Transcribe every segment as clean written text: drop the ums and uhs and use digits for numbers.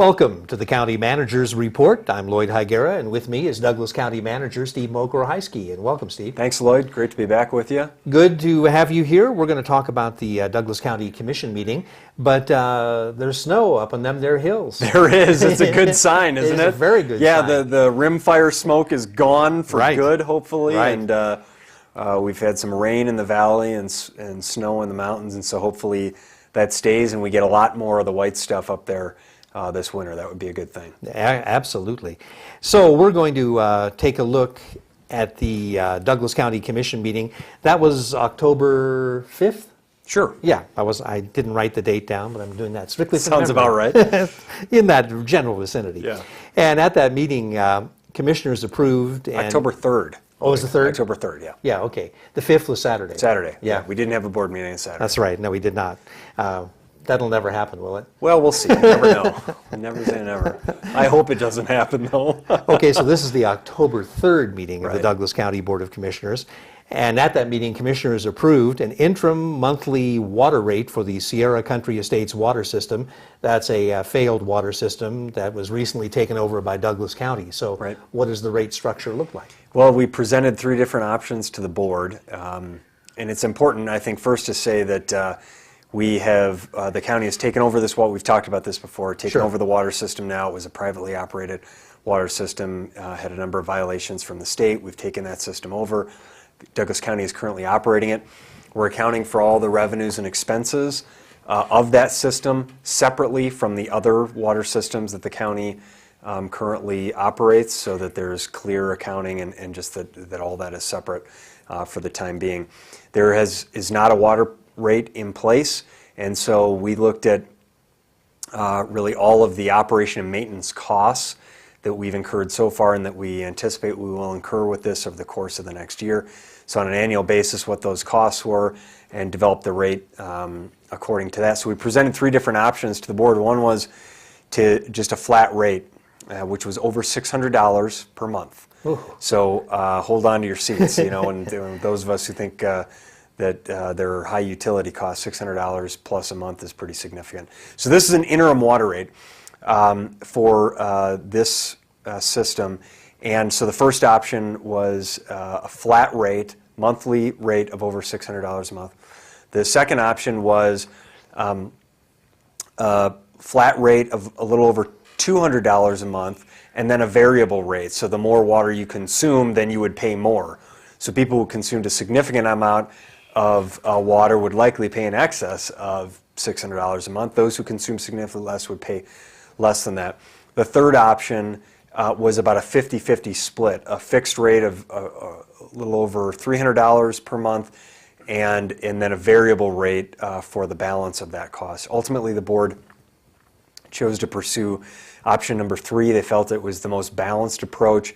Welcome to the County Manager's Report. I'm Lloyd Higuera, and with me is Douglas County Manager Steve Mokorohiski. And welcome, Steve. Thanks, Lloyd. Great to be back with you. Good to have you here. We're going to talk about the Douglas County Commission meeting, but there's snow up on them there hills. There is. It's a good sign, isn't it? It's a very good sign. Yeah, the rimfire smoke is gone for good, hopefully. Right. And we've had some rain in the valley and snow in the mountains, and so hopefully that stays and we get a lot more of the white stuff up there this winter. That would be a good thing. Absolutely. So we're going to take a look at the Douglas County Commission meeting. That was October 5th? Sure. Yeah, I didn't write the date down, but I'm doing that strictly from Sounds memory. about right. In that general vicinity. Yeah. And at that meeting, commissioners approved. And October 3rd. Oh, it was the 3rd? October 3rd, yeah. Yeah, okay. The 5th was Saturday. Saturday. Yeah. We didn't have a board meeting on Saturday. That's right. No, we did not. That'll never happen, will it? Well, we'll see. You never know. Never say never. I hope it doesn't happen, though. Okay, so this is the October 3rd meeting of the Right. Douglas County Board of Commissioners. And at that meeting, commissioners approved an interim monthly water rate for the Sierra Country Estates water system. That's a failed water system that was recently taken over by Douglas County. So Right. what does the rate structure look like? Well, we presented 3 different options to the board. And it's important, I think, first to say that we have, the county has taken over this water. We've talked about this before, taken Sure. over the water system now. It was a privately operated water system, had a number of violations from the state. We've taken that system over. Douglas County is currently operating it. We're accounting for all the revenues and expenses of that system separately from the other water systems that the county currently operates, so that there's clear accounting and just that all that is separate for the time being. There is not a water rate in place, and so we looked at really all of the operation and maintenance costs that we've incurred so far and that we anticipate we will incur with this over the course of the next year. So on an annual basis, what those costs were, and developed the rate according to that. So we presented 3 different options to the board. One was to just a flat rate, which was over $600 per month. Ooh. So hold on to your seats, and those of us who think that there are high utility costs, $600 plus a month is pretty significant. So this is an interim water rate for this system. And so the first option was a flat rate, monthly rate of over $600 a month. The second option was a flat rate of a little over $200 a month, and then a variable rate. So the more water you consume, then you would pay more. So people who consumed a significant amount of water would likely pay in excess of $600 a month. Those who consume significantly less would pay less than that. The third option was about a 50-50 split, a fixed rate of a little over $300 per month, and then a variable rate for the balance of that cost. Ultimately, the board chose to pursue option number 3. They felt it was the most balanced approach,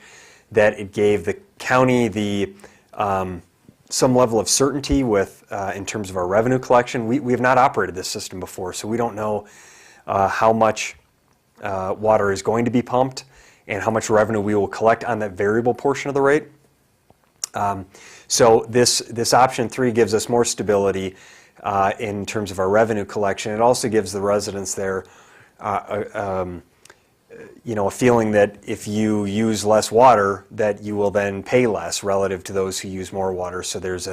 that it gave the county some level of certainty with in terms of our revenue collection. We have not operated this system before, so we don't know how much water is going to be pumped and how much revenue we will collect on that variable portion of the rate. So this option 3 gives us more stability in terms of our revenue collection. It also gives the residents there a feeling that if you use less water, that you will then pay less relative to those who use more water. So there's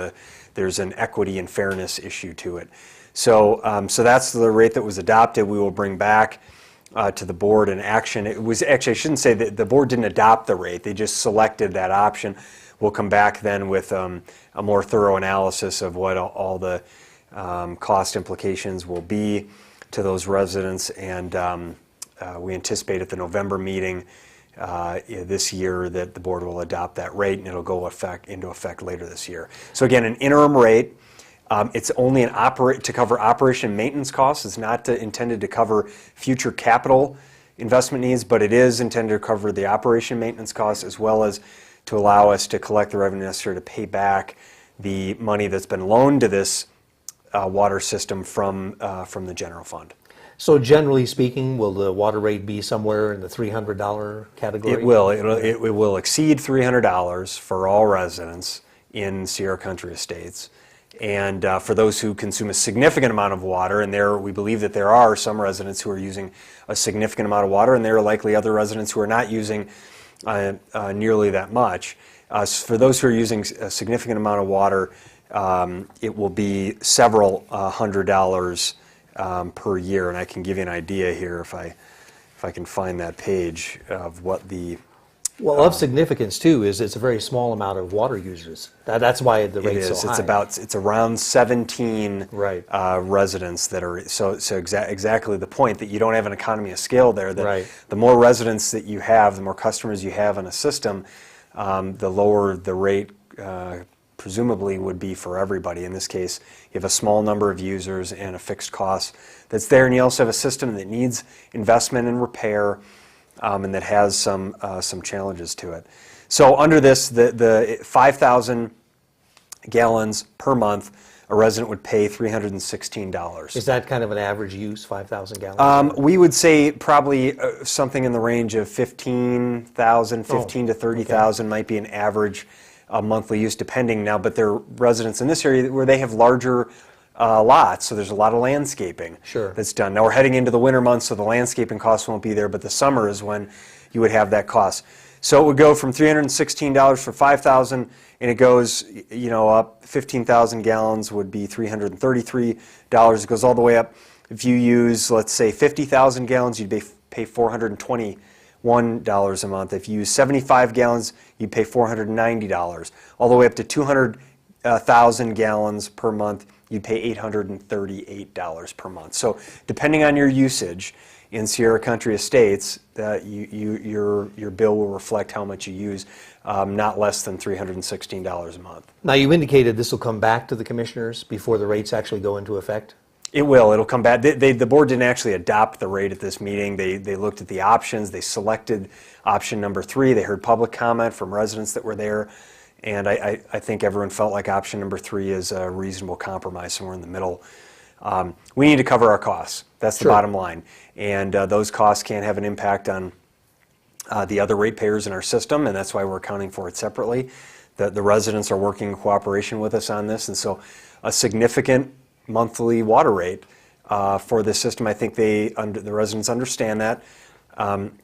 an equity and fairness issue to it. So that's the rate that was adopted. We will bring back to the board in action. It was actually, I shouldn't say that the board didn't adopt the rate. They just selected that option. We'll come back then with a more thorough analysis of what all the cost implications will be to those residents, and we anticipate at the November meeting this year that the board will adopt that rate, and it'll go into effect later this year. So again, an interim rate. It's only to cover operation and maintenance costs. It's not intended to cover future capital investment needs, but it is intended to cover the operation and maintenance costs, as well as to allow us to collect the revenue necessary to pay back the money that's been loaned to this water system from the general fund. So generally speaking, will the water rate be somewhere in the $300 category? It will. It will exceed $300 for all residents in Sierra Country Estates. And for those who consume a significant amount of water, and we believe that there are some residents who are using a significant amount of water, and there are likely other residents who are not using nearly that much. For those who are using a significant amount of water, it will be several $100s per year, and I can give you an idea here if I can find that page of what the Well, of significance too is it's a very small amount of water users. That's why the rate's so high. It's around 17 Right. residents that are exactly the point, that you don't have an economy of scale there. That Right. the more residents that you have, the more customers you have in a system, the lower the rate presumably would be for everybody. In this case, you have a small number of users and a fixed cost that's there, and you also have a system that needs investment and repair, and that has some challenges to it. So under this, the 5,000 gallons per month, a resident would pay $316. Is that kind of an average use, 5,000 gallons? We would say probably something in the range of 15,000, 15 to 30,000 might be an average monthly use, depending now. But there are residents in this area where they have larger lots, so there's a lot of landscaping that's done. Now we're heading into the winter months, so the landscaping costs won't be there, but the summer is when you would have that cost. So it would go from $316 for 5,000, and it goes, up 15,000 gallons would be $333. It goes all the way up. If you use, let's say, 50,000 gallons, you'd pay $421 a month. If you use 75 gallons, you'd pay $490. All the way up to 200,000 gallons per month, you'd pay $838 per month. So depending on your usage in Sierra Country Estates, your bill will reflect how much you use, not less than $316 a month. Now, you indicated this will come back to the commissioners before the rates actually go into effect? It will. It'll come back. The board didn't actually adopt the rate at this meeting. They looked at the options. They selected option number 3. They heard public comment from residents that were there. And I think everyone felt like option number 3 is a reasonable compromise, somewhere in the middle. We need to cover our costs. That's the bottom line. And those costs can have an impact on the other ratepayers in our system, and that's why we're accounting for it separately. The residents are working in cooperation with us on this, and so a significant monthly water rate for this system, I think the residents understand that.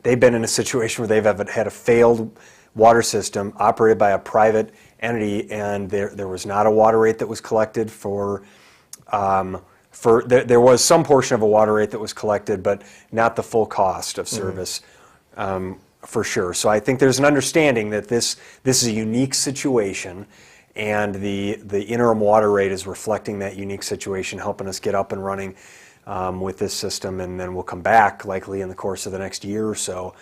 They've been in a situation where they've had a failed water system operated by a private entity, and there was not a water rate that was collected there was some portion of a water rate that was collected, but not the full cost of service, for sure. So I think there's an understanding that this is a unique situation, and the interim water rate is reflecting that unique situation, helping us get up and running with this system, and then we'll come back likely in the course of the next year or so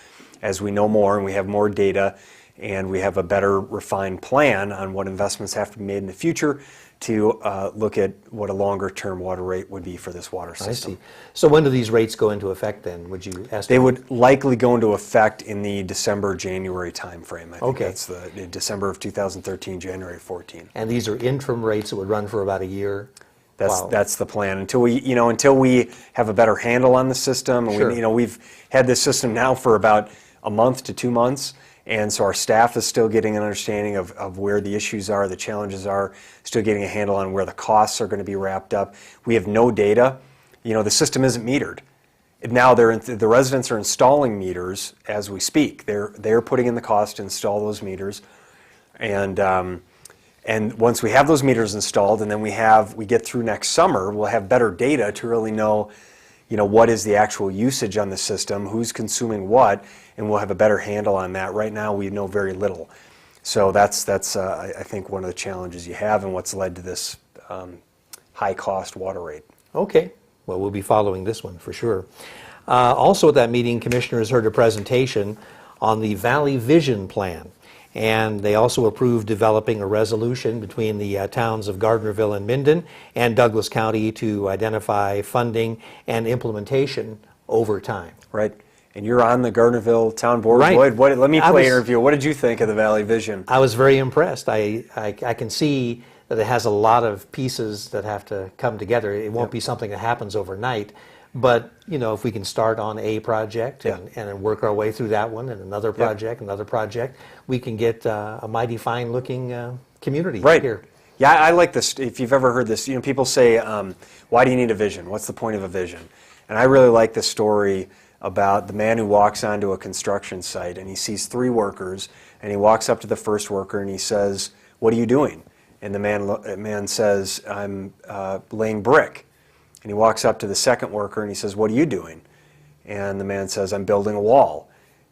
as we know more and we have more data and we have a better refined plan on what investments have to be made in the future to look at what a longer-term water rate would be for this water system. I see. So when do these rates go into effect then, would you estimate? They would likely go into effect in the December-January timeframe. I think that's the December of 2013, January 14. And these are interim rates that would run for about a year? That's the plan until we have a better handle on the system. And we've had this system now for about a month to 2 months. And so our staff is still getting an understanding of where the issues are, the challenges are, still getting a handle on where the costs are going to be wrapped up. We have no data. The system isn't metered. Now the residents are installing meters as we speak. They're putting in the cost to install those meters. And once we have those meters installed, and then we get through next summer, we'll have better data to really know what is the actual usage on the system, who's consuming what, and we'll have a better handle on that. Right now, we know very little. So that's I think one of the challenges you have and what's led to this high-cost water rate. Okay. Well, we'll be following this one for sure. Also at that meeting, commissioners heard a presentation on the Valley Vision Plan. And they also approved developing a resolution between the towns of Gardnerville and Minden and Douglas County to identify funding and implementation over time. Right. And you're on the Gardnerville Town Board. Right. Lloyd, let me play an interview. What did you think of the Valley Vision? I was very impressed. I can see that it has a lot of pieces that have to come together. It won't be something that happens overnight. But, if we can start on a project and then work our way through that one and another project, we can get a mighty fine-looking community here. Yeah, I like this. If you've ever heard this, people say, why do you need a vision? What's the point of a vision? And I really like the story about the man who walks onto a construction site and he sees 3 workers, and he walks up to the first worker and he says, what are you doing? And the man says, I'm laying brick. And he walks up to the second worker and he says, what are you doing? And the man says, I'm building a wall.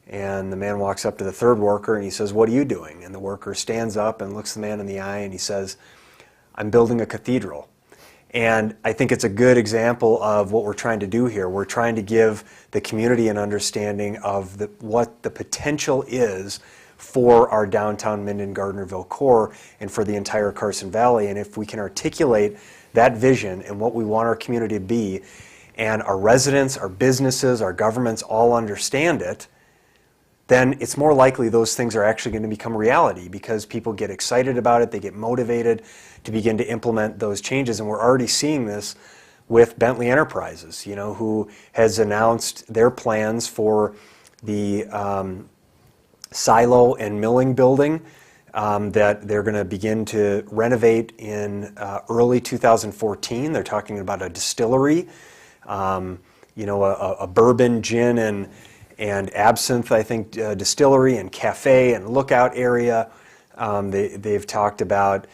And the man walks up to the third worker and he says, what are you doing? And the worker stands up and looks the man in the eye and he says, I'm building a cathedral. And I think it's a good example of what we're trying to do here. We're trying to give the community an understanding of what the potential is for our downtown Minden-Gardnerville core and for the entire Carson Valley. And if we can articulate that vision and what we want our community to be, and our residents, our businesses, our governments all understand it, then it's more likely those things are actually going to become reality because people get excited about it, they get motivated to begin to implement those changes. And we're already seeing this with Bentley Enterprises, who has announced their plans for the silo and milling building that they're going to begin to renovate in early 2014. They're talking about a distillery, a bourbon, gin, and absinthe, I think, distillery and cafe and lookout area. They've talked about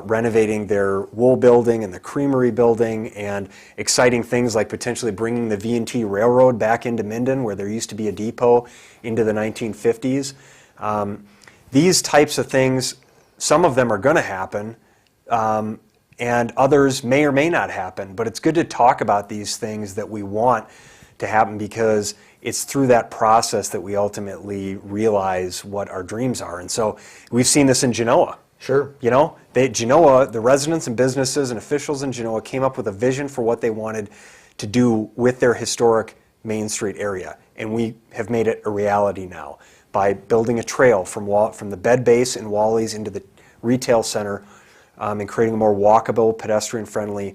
renovating their wool building and the creamery building, and exciting things like potentially bringing the V&T Railroad back into Minden, where there used to be a depot, into the 1950s. These types of things, some of them are going to happen, and others may or may not happen. But it's good to talk about these things that we want to happen, because it's through that process that we ultimately realize what our dreams are. And so we've seen this in Genoa. Sure. Genoa, the residents and businesses and officials in Genoa came up with a vision for what they wanted to do with their historic Main Street area. And we have made it a reality now by building a trail from the bed base in Wally's into the retail center, and creating a more walkable, pedestrian-friendly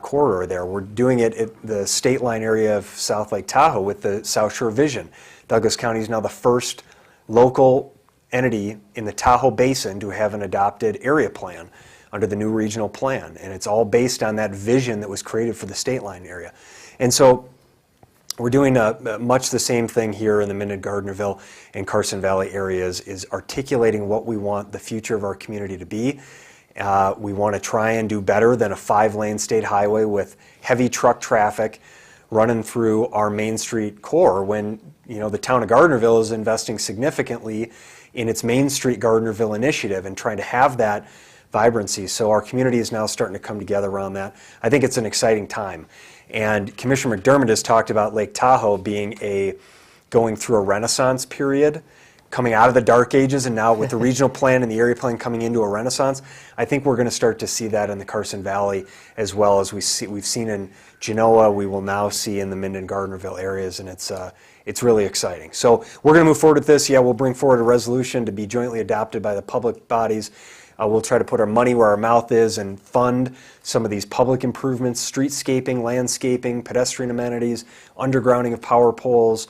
corridor there. We're doing it at the state line area of South Lake Tahoe with the South Shore Vision. Douglas County is now the first local entity in the Tahoe Basin to have an adopted area plan under the new regional plan. And it's all based on that vision that was created for the state line area. And so we're doing much the same thing here in the Minden-Gardnerville and Carson Valley areas, is articulating what we want the future of our community to be. We want to try and do better than a 5-lane state highway with heavy truck traffic running through our Main Street core, when the town of Gardnerville is investing significantly in its Main Street Gardnerville initiative and trying to have that vibrancy. So our community is now starting to come together around that. I think it's an exciting time. And Commissioner McDermott has talked about Lake Tahoe going through a renaissance period, coming out of the dark ages, and now with the regional plan and the area plan coming into a renaissance. I think we're going to start to see that in the Carson Valley as well as we've seen in Genoa. We will now see in the Minden-Gardnerville areas, and it's really exciting. So we're going to move forward with this. Yeah, we'll bring forward a resolution to be jointly adopted by the public bodies. We'll try to put our money where our mouth is and fund some of these public improvements: streetscaping, landscaping, pedestrian amenities, undergrounding of power poles,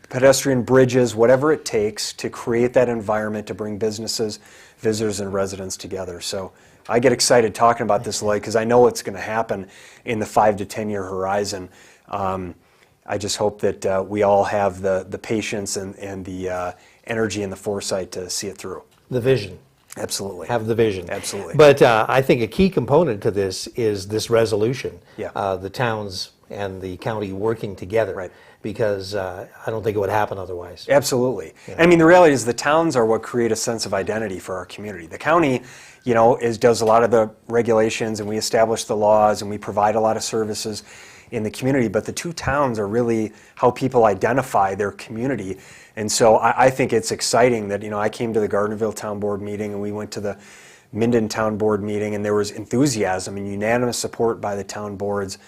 pedestrian bridges, whatever it takes to create that environment to bring businesses, visitors, and residents together. So I get excited talking about this, because I know it's going to happen in the 5 to 10 year horizon. I just hope that we all have the patience and the energy and the foresight to see it through. The vision. Absolutely. Have the vision. Absolutely. But I think a key component to this is this resolution. Yeah. The towns and the county working together. Right. Because I don't think it would happen otherwise. Absolutely. Yeah. I mean, the reality is the towns are what create a sense of identity for our community. The county, does a lot of the regulations, and we establish the laws, and we provide a lot of services in the community, but the two towns are really how people identify their community. And so I think it's exciting that, I came to the Gardnerville Town Board meeting, and we went to the Minden Town Board meeting, and there was enthusiasm and unanimous support by the town boards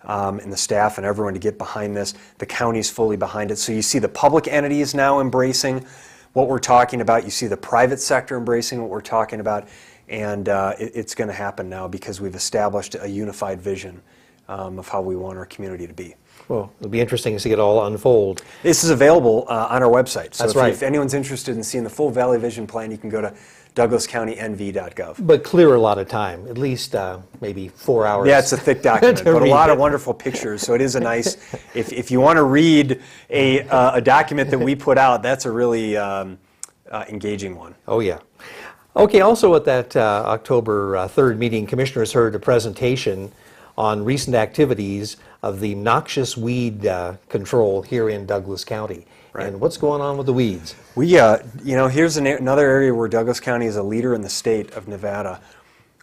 and the staff and everyone to get behind this. The county's fully behind it. So you see the public entities now embracing what we're talking about. You see the private sector embracing what we're talking about. And it's going to happen now because we've established a unified vision of how we want our community to be. Well, it'll be interesting to see it all unfold. This is available on our website. So That's right. if anyone's interested in seeing the full Valley Vision Plan, you can go to douglascountynv.gov. But clear a lot of time, at least maybe 4 hours. Yeah, it's a thick document, to but a read lot it. of wonderful pictures. So it is a nice, if you want to read a document that we put out, that's a really engaging one. Oh, yeah. Okay, also at that October 3rd meeting, commissioners heard a presentation on recent activities of the noxious weed control here in Douglas County. Right. And what's going on with the weeds? We, here's another area where Douglas County is a leader in the state of Nevada.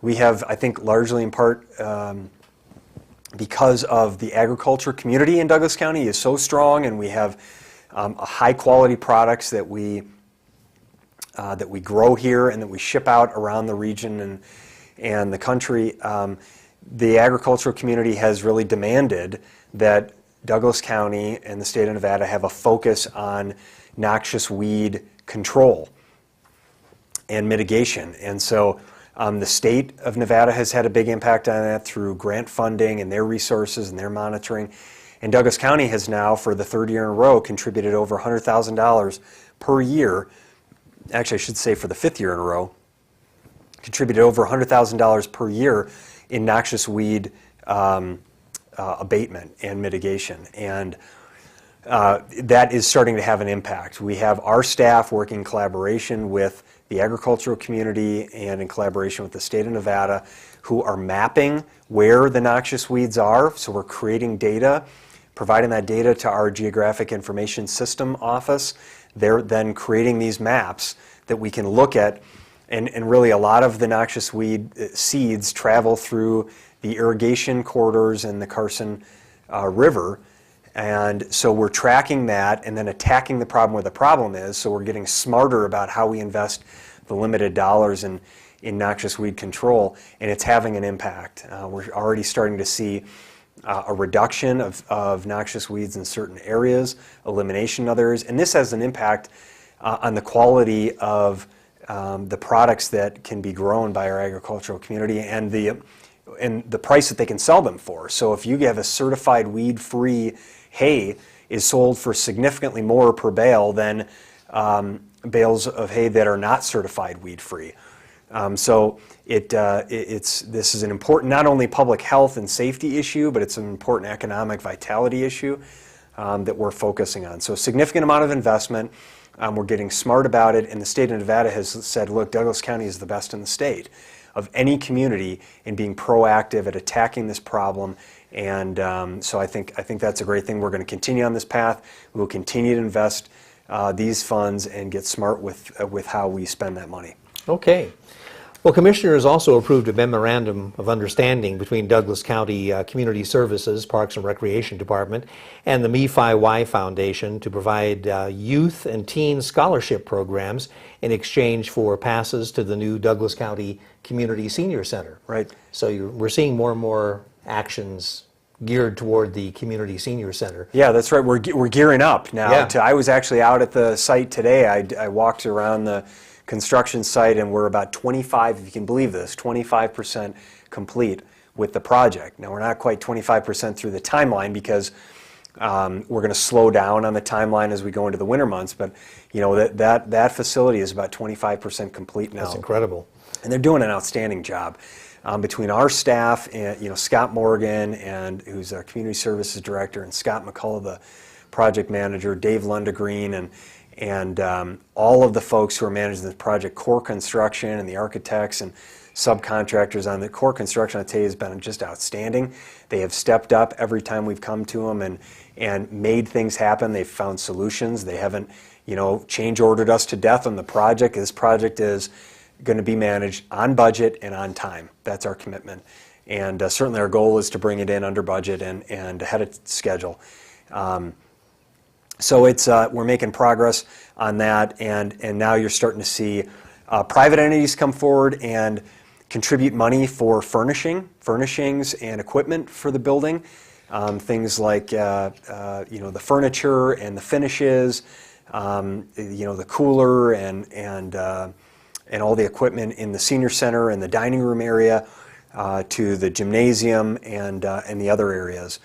We have, I think, largely in part because of the agriculture community in Douglas County is so strong, and we have high quality products that we grow here and that we ship out around the region and the country. The agricultural community has really demanded that Douglas County and the state of Nevada have a focus on noxious weed control and mitigation. And so the state of Nevada has had a big impact on that through grant funding and their resources and their monitoring. And Douglas County has now, for the third year in a row, contributed over $100,000 per year. Actually, I should say for the fifth year in a row, contributed over $100,000 per year in noxious weed abatement and mitigation. And that is starting to have an impact. We have our staff working in collaboration with the agricultural community and in collaboration with the state of Nevada, who are mapping where the noxious weeds are. So we're creating data, providing that data to our Geographic Information System office. They're then creating these maps that we can look at, and really a lot of the noxious weed seeds travel through the irrigation corridors in the Carson River. And so we're tracking that and then attacking the problem where the problem is. So we're getting smarter about how we invest the limited dollars in noxious weed control, and it's having an impact. We're already starting to see a reduction of noxious weeds in certain areas, elimination in other areas, and this has an impact on the quality of the products that can be grown by our agricultural community and the price that they can sell them for. So if you have a certified weed-free hay is sold for significantly more per bale than bales of hay that are not certified weed-free. So this is an important, not only public health and safety issue, but it's an important economic vitality issue that we're focusing on. So a significant amount of investment. We're getting smart about it, and the state of Nevada has said, look, Douglas County is the best in the state of any community in being proactive at attacking this problem. And so I think that's a great thing. We're going to continue on this path. We'll continue to invest these funds and get smart with how we spend that money. Okay. Well, Commissioners also approved a memorandum of understanding between Douglas County Community Services, Parks and Recreation Department, and the Me-Fi-Y Foundation to provide youth and teen scholarship programs in exchange for passes to the new Douglas County Community Senior Center. Right. So we're seeing more and more actions geared toward the Community Senior Center. Yeah, that's right. We're gearing up now. Yeah. I was actually out at the site today. I walked around the construction site, and we're about 25, if you can believe this, 25% complete with the project. Now, we're not quite 25% through the timeline because we're going to slow down on the timeline as we go into the winter months, but you know that facility is about 25% complete now. That's incredible. And they're doing an outstanding job. Between our staff and Scott Morgan, and who's our community services director, and Scott McCullough, the project manager, Dave Lundegreen, and all of the folks who are managing this project, core construction and the architects and subcontractors on the core construction, I tell you, has been just outstanding. They have stepped up every time we've come to them and made things happen. They've found solutions. They haven't, change ordered us to death on the project. This project is going to be managed on budget and on time. That's our commitment. And certainly our goal is to bring it in under budget and ahead of schedule. So we're making progress on that, and now you're starting to see private entities come forward and contribute money for furnishings and equipment for the building. Things like the furniture and the finishes, the cooler and all the equipment in the senior center and the dining room area. to the gymnasium and the other areas.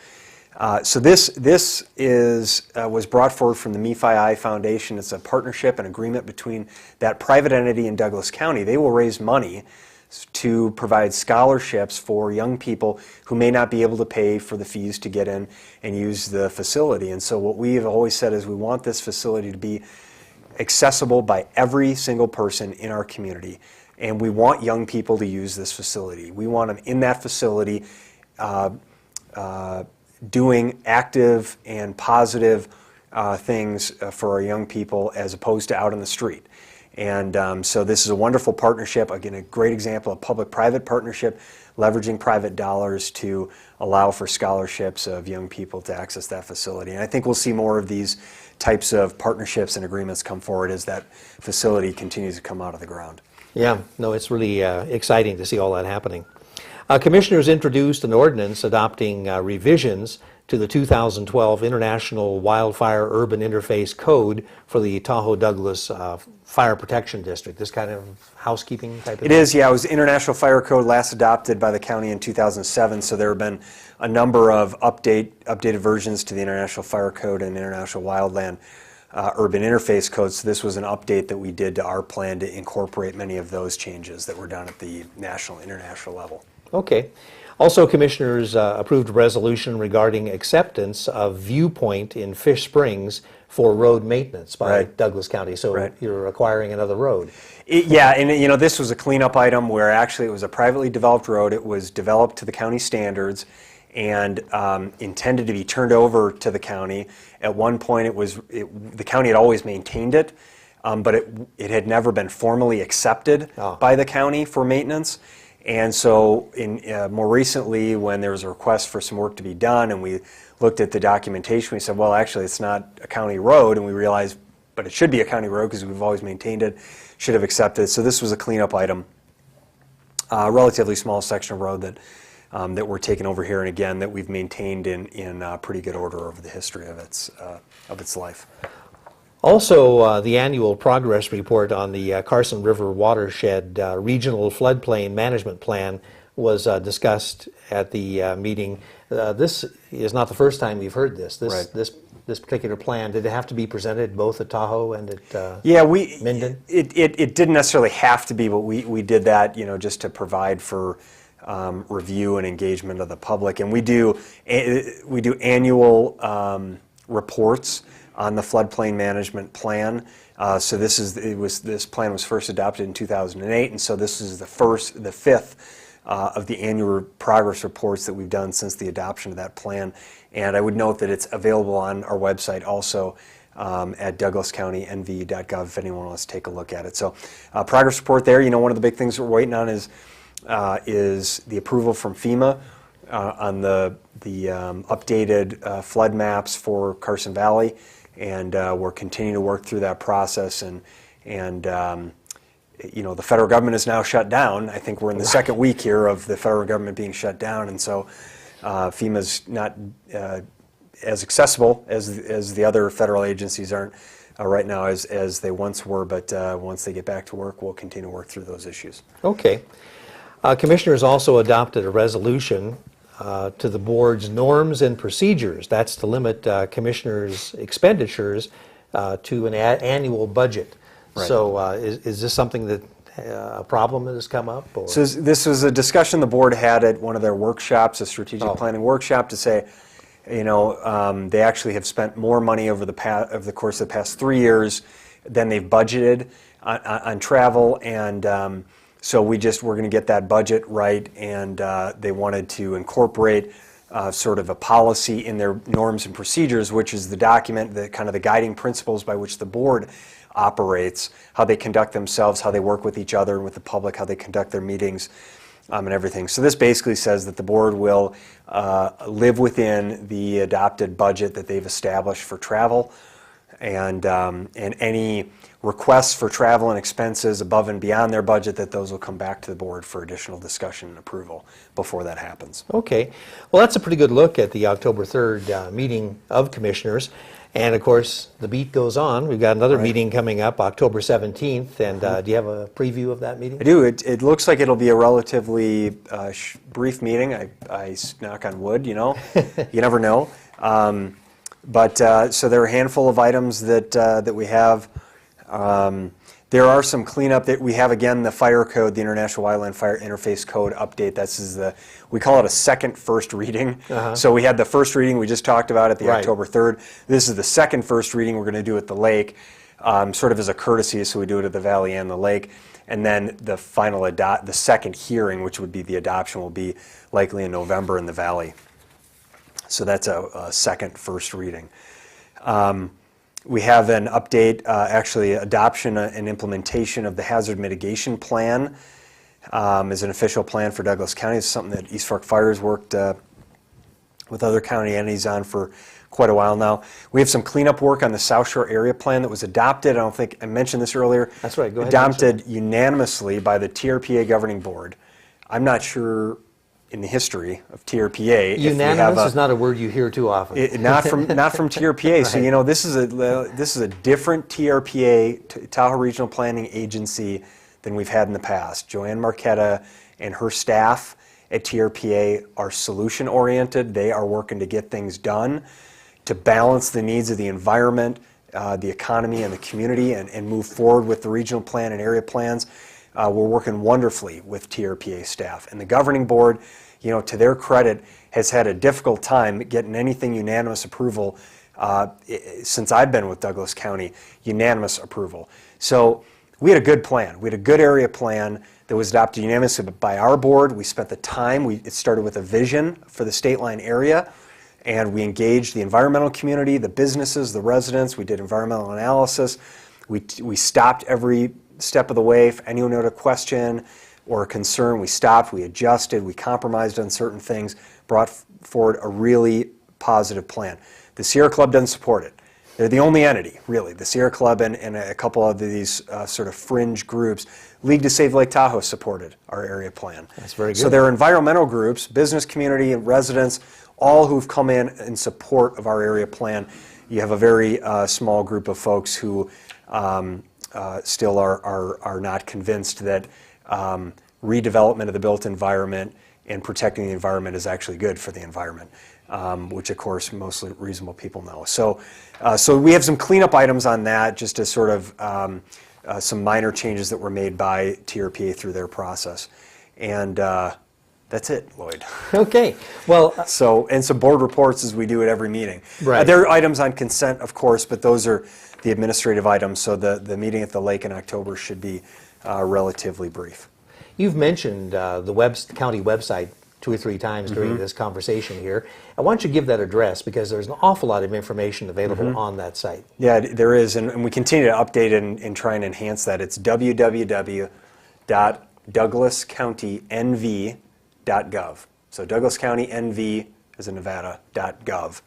So this was brought forward from the MeFi Foundation. It's a partnership and agreement between that private entity in Douglas County. They will raise money to provide scholarships for young people who may not be able to pay for the fees to get in and use the facility. And so what we have always said is we want this facility to be accessible by every single person in our community. And we want young people to use this facility. We want them in that facility doing active and positive things for our young people as opposed to out on the street. And so this is a wonderful partnership, again, a great example of public-private partnership, leveraging private dollars to allow for scholarships of young people to access that facility. And I think we'll see more of these types of partnerships and agreements come forward as that facility continues to come out of the ground. Yeah, no, it's really exciting to see all that happening. Commissioners introduced an ordinance adopting revisions to the 2012 International Wildfire Urban Interface Code for the Tahoe-Douglas Fire Protection District. This kind of housekeeping type of thing? It is, yeah. It was the International Fire Code last adopted by the county in 2007, so there have been a number of updated versions to the International Fire Code and International Wildland Urban Interface Code. So this was an update that we did to our plan to incorporate many of those changes that were done at the national, international level. Okay. Also, Commissioners approved a resolution regarding acceptance of Viewpoint in Fish Springs for road maintenance by Douglas County. So you're acquiring another road. Yeah, and you know, this was a cleanup item where actually it was a privately developed road. It was developed to the county standards and intended to be turned over to the county. At one point, the county had always maintained it, but it had never been formally accepted by the county for maintenance. And so more recently, when there was a request for some work to be done and we looked at the documentation, we said, well, actually, it's not a county road, and we realized, but it should be a county road because we've always maintained it, should have accepted it. So this was a cleanup item, a relatively small section of road that we're taking over here, and again, that we've maintained in pretty good order over the history of its life. Also, the annual progress report on the Carson River Watershed Regional Floodplain Management Plan was discussed at the meeting. This is not the first time we've heard this. This particular plan, did it have to be presented both at Tahoe and at Minden? It didn't necessarily have to be, but we did that, you know, just to provide for review and engagement of the public. And we do annual reports on the floodplain management plan. So this plan was first adopted in 2008, and so this is the fifth of the annual progress reports that we've done since the adoption of that plan. And I would note that it's available on our website also at douglascountynv.gov if anyone wants to take a look at it. So progress report there. You know, one of the big things we're waiting on is the approval from FEMA on the updated flood maps for Carson Valley. And we're continuing to work through that process, and you know, the federal government is now shut down. I think we're in the second week here of the federal government being shut down, and so FEMA's not as accessible as the other federal agencies aren't right now as they once were. But once they get back to work, we'll continue to work through those issues. Okay. Commissioners also adopted a resolution to the board's norms and procedures. That's to limit commissioners' expenditures to an annual budget. Right. So is this something that a problem that has come up? Or? So this was a discussion the board had at one of their workshops, a strategic planning workshop, to say, you know, they actually have spent more money over the course of the past 3 years than they've budgeted on travel, and so we're going to get that budget right, and they wanted to incorporate sort of a policy in their norms and procedures, which is the document, the kind of the guiding principles by which the board operates, how they conduct themselves, how they work with each other and with the public, how they conduct their meetings, and everything. So this basically says that the board will live within the adopted budget that they've established for travel, and any requests for travel and expenses above and beyond their budget, that those will come back to the board for additional discussion and approval before that happens. Okay. Well, that's a pretty good look at the October 3rd meeting of commissioners. And of course, the beat goes on. We've got another Right. meeting coming up October 17th. And do you have a preview of that meeting? I do. It looks like it'll be a relatively brief meeting. I knock on wood, you know. You never know. So there are a handful of items that we have. There are some cleanup that we have. Again, the fire code, the International Wildland Fire Interface Code update. We call it a first reading. So we had the first reading we just talked about at the Right. October 3rd. This is the first reading we're going to do at the lake, sort of as a courtesy. So we do it at the valley and the lake. And then the the second hearing, which would be the adoption, will be likely in November in the valley. So that's a first reading. We have an update, actually adoption and implementation of the Hazard Mitigation Plan as an official plan for Douglas County. It's something that East Fork Fire has worked with other county entities on for quite a while now. We have some cleanup work on the South Shore Area Plan that was adopted. I don't think I mentioned this earlier. That's right, go ahead. Adopted unanimously by the TRPA Governing Board. I'm not sure in the history of TRPA. Unanimous is not a word you hear too often. Not from TRPA. Right. So you know this is a different TRPA, Tahoe Regional Planning Agency, than we've had in the past. Joanne Marquetta and her staff at TRPA are solution oriented. They are working to get things done, to balance the needs of the environment, the economy, and the community, and move forward with the regional plan and area plans. We're working wonderfully with TRPA staff, and the governing board, you know, to their credit, has had a difficult time getting anything unanimous approval since I've been with Douglas County, unanimous approval. So we had a good plan. We had a good area plan that was adopted unanimously by our board. We spent the time. It started with a vision for the state line area, and we engaged the environmental community, the businesses, the residents. We did environmental analysis. We stopped every step of the way. If anyone had a question or a concern, we stopped, we adjusted, we compromised on certain things, brought forward a really positive plan. The Sierra Club doesn't support it. They're the only entity, really. The Sierra Club and a couple of these sort of fringe groups. League to Save Lake Tahoe supported our area plan. That's very good. So there are environmental groups, business community, and residents, all who've come in support of our area plan. You have a very small group of folks who still are not convinced that redevelopment of the built environment and protecting the environment is actually good for the environment, which of course most reasonable people know. So we have some cleanup items on that, just to sort of some minor changes that were made by TRPA through their process. And that's it, Lloyd. Okay. Well, and some board reports as we do at every meeting. Right. There are items on consent, of course, but those are the administrative items. So the meeting at the lake in October should be relatively brief. you've mentioned the county website 2 or 3 times during this conversation here. I want you to give that address because there's an awful lot of information available on that site. Yeah, there is, and we continue to update and try and enhance that. It's www.douglascountynv.gov. So Douglas County NV as in Nevada.gov.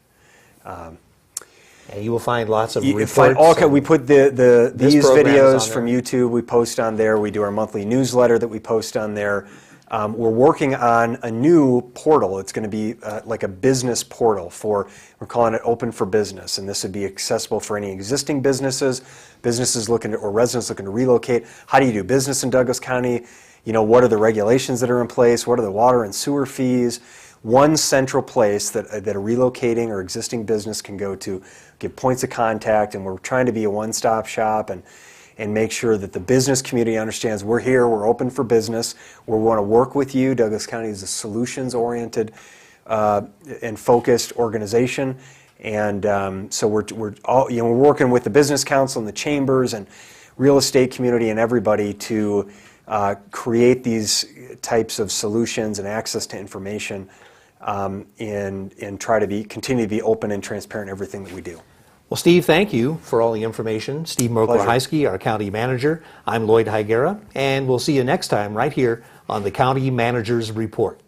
And you will find lots of We reports. put these program is videos on from there. YouTube, we post on there. We do our monthly newsletter that we post on there. We're working on a new portal. It's going to be like a business portal we're calling it Open for Business. And this would be accessible for any existing businesses looking to, or residents looking to relocate. How do you do business in Douglas County? You know, what are the regulations that are in place? What are the water and sewer fees? One central place that a relocating or existing business can go to, give points of contact, and we're trying to be a one-stop shop and make sure that the business community understands we're here, we're open for business, we want to work with you. Douglas County is a solutions-oriented and focused organization, and so we're working with the Business Council and the chambers and real estate community and everybody to create these types of solutions and access to information, and try to continue to be open and transparent in everything that we do. Well, Steve, thank you for all the information. Steve Merkler-Heiske, our county manager. I'm Lloyd Higuera, and we'll see you next time right here on the County Manager's Report.